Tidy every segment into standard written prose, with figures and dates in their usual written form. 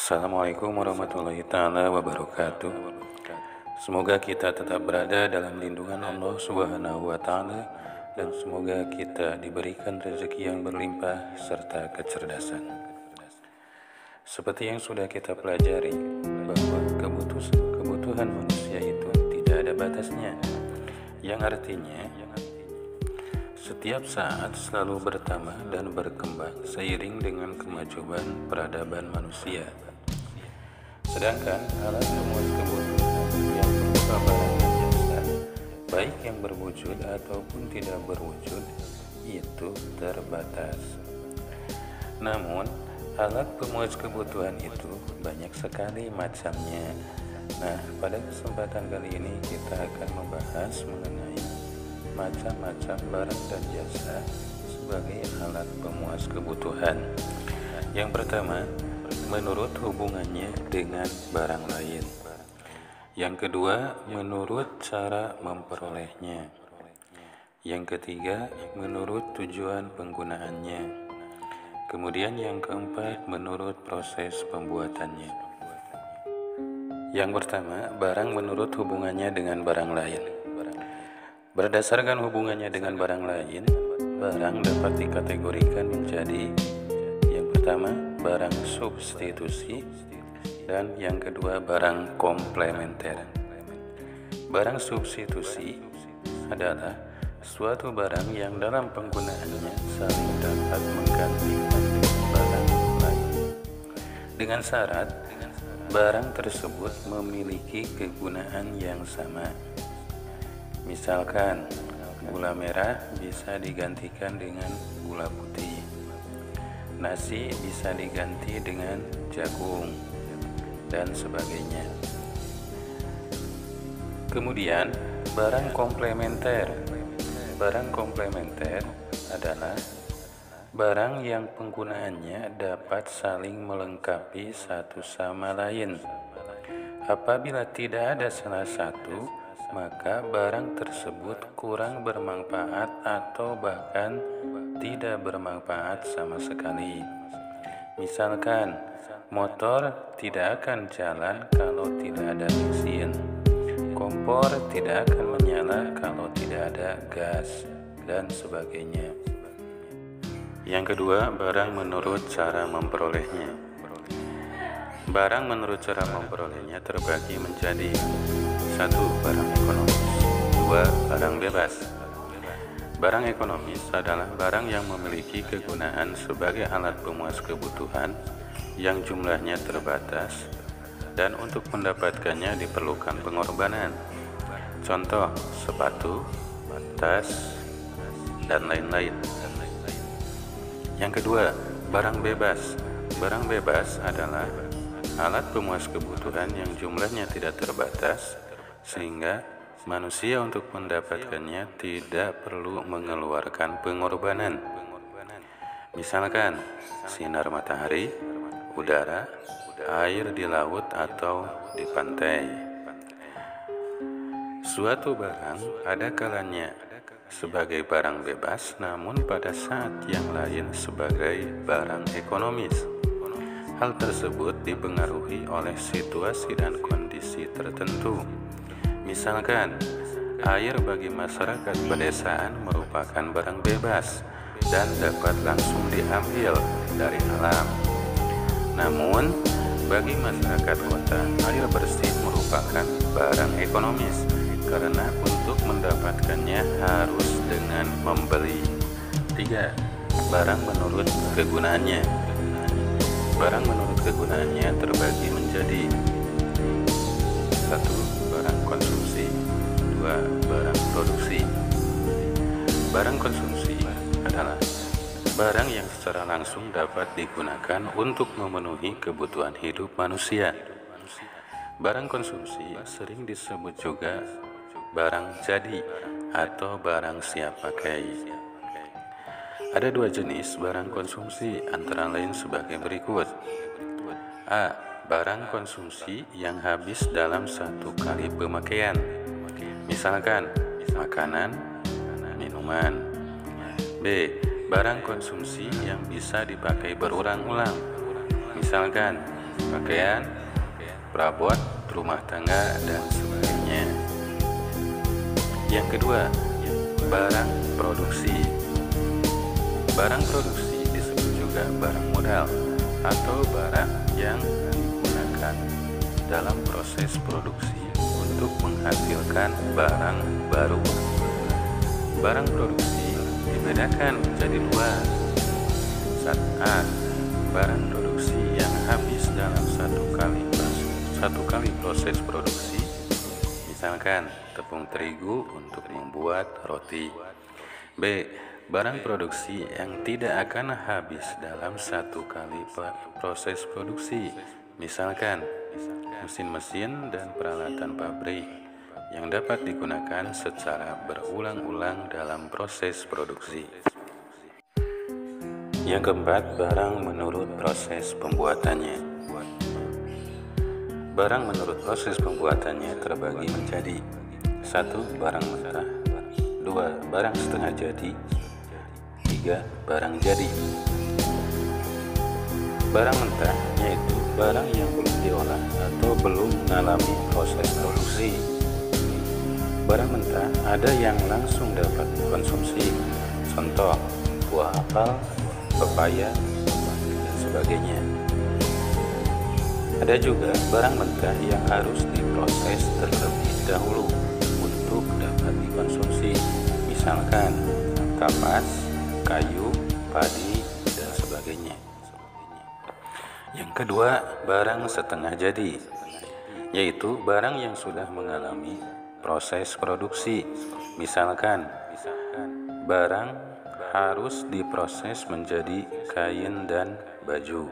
Assalamualaikum warahmatullahi ta'ala wabarakatuh. Semoga kita tetap berada dalam lindungan Allah Subhanahu wa ta'ala, dan semoga kita diberikan rezeki yang berlimpah serta kecerdasan. Seperti yang sudah kita pelajari, bahwa kebutuhan manusia itu tidak ada batasnya, yang artinya setiap saat selalu bertambah dan berkembang seiring dengan kemajuan peradaban manusia. Sedangkan alat pemuas kebutuhan yang berupa barang dan jasa, baik yang berwujud ataupun tidak berwujud, itu terbatas. Namun, alat pemuas kebutuhan itu banyak sekali macamnya. Nah, pada kesempatan kali ini kita akan membahas mengenai macam-macam barang dan jasa sebagai alat pemuas kebutuhan. Yang pertama, menurut hubungannya dengan barang lain. Yang kedua, menurut cara memperolehnya. Yang ketiga, menurut tujuan penggunaannya. Kemudian yang keempat, menurut proses pembuatannya. Yang pertama, barang menurut hubungannya dengan barang lain. Berdasarkan hubungannya dengan barang lain, barang dapat dikategorikan menjadi yang pertama, barang substitusi, dan yang kedua, barang komplementer. Barang substitusi adalah suatu barang yang dalam penggunaannya saling dapat menggantikan barang lain, dengan syarat barang tersebut memiliki kegunaan yang sama. Misalkan, gula merah bisa digantikan dengan gula putih, nasi bisa diganti dengan jagung, dan sebagainya. Kemudian, barang komplementer. Barang komplementer adalah barang yang penggunaannya dapat saling melengkapi satu sama lain. Apabila tidak ada salah satu, maka barang tersebut kurang bermanfaat atau bahkan tidak bermanfaat sama sekali. Misalkan, motor tidak akan jalan kalau tidak ada mesin, kompor tidak akan menyala kalau tidak ada gas, dan sebagainya. Yang kedua, barang menurut cara memperolehnya. Barang menurut cara memperolehnya terbagi menjadi 1. Barang ekonomis. 2. Barang bebas. Barang ekonomis adalah barang yang memiliki kegunaan sebagai alat pemuas kebutuhan yang jumlahnya terbatas, dan untuk mendapatkannya diperlukan pengorbanan. Contoh, sepatu, tas, dan lain-lain. Yang kedua, barang bebas. Barang bebas adalah alat pemuas kebutuhan yang jumlahnya tidak terbatas, sehingga manusia untuk mendapatkannya tidak perlu mengeluarkan pengorbanan. Misalkan, sinar matahari, udara, air di laut atau di pantai. Suatu barang ada kalanya sebagai barang bebas, namun pada saat yang lain sebagai barang ekonomis. Hal tersebut dipengaruhi oleh situasi dan kondisi tertentu. Misalkan, air bagi masyarakat pedesaan merupakan barang bebas dan dapat langsung diambil dari alam. Namun, bagi masyarakat kota, air bersih merupakan barang ekonomis karena untuk mendapatkannya harus dengan membeli. 3. Barang menurut kegunaannya. Barang menurut kegunaannya terbagi menjadi 1. Barang konsumsi. 2. Barang produksi. Barang konsumsi adalah barang yang secara langsung dapat digunakan untuk memenuhi kebutuhan hidup manusia. Barang konsumsi sering disebut juga barang jadi atau barang siap pakai. Ada 2 jenis barang konsumsi, antara lain sebagai berikut. A. Barang konsumsi yang habis dalam satu kali pemakaian. Misalkan, makanan, minuman. B. Barang konsumsi yang bisa dipakai berulang-ulang. Misalkan, pakaian, perabot rumah tangga, dan sebagainya. Yang kedua, barang produksi. Barang produksi disebut juga barang modal atau barang yang digunakan dalam proses produksi untuk menghasilkan barang baru. Barang produksi dibedakan menjadi dua. A. Barang produksi yang habis dalam satu kali proses produksi, misalkan tepung terigu untuk membuat roti. B. Barang produksi yang tidak akan habis dalam satu kali proses produksi, misalkan mesin-mesin dan peralatan pabrik yang dapat digunakan secara berulang-ulang dalam proses produksi. Yang keempat, barang menurut proses pembuatannya. Barang menurut proses pembuatannya terbagi menjadi 1. Barang mentah, 2. Barang setengah jadi, 3. Barang jadi. Barang mentah yaitu barang yang belum diolah atau belum mengalami proses produksi. Barang mentah ada yang langsung dapat dikonsumsi, contoh buah apel, pepaya, dan sebagainya. Ada juga barang mentah yang harus diproses terlebih dahulu untuk dapat dikonsumsi, misalkan kapas, kayu, padi, dan sebagainya. Yang kedua, barang setengah jadi, yaitu barang yang sudah mengalami proses produksi, misalkan barang harus diproses menjadi kain dan baju.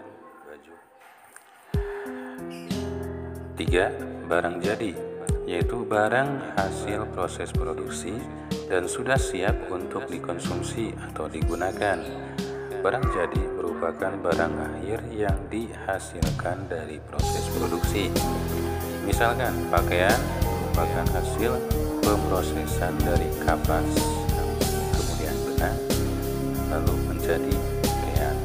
3. Barang jadi, yaitu barang hasil proses produksi dan sudah siap untuk dikonsumsi atau digunakan. Barang jadi merupakan barang akhir yang dihasilkan dari proses produksi. Misalkan pakaian merupakan hasil pemrosesan dari kapas, kemudian benang, lalu menjadi pakaian.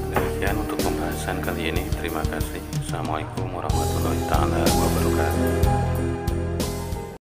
Demikian untuk pembahasan kali ini. Terima kasih. Assalamualaikum warahmatullahi wabarakatuh.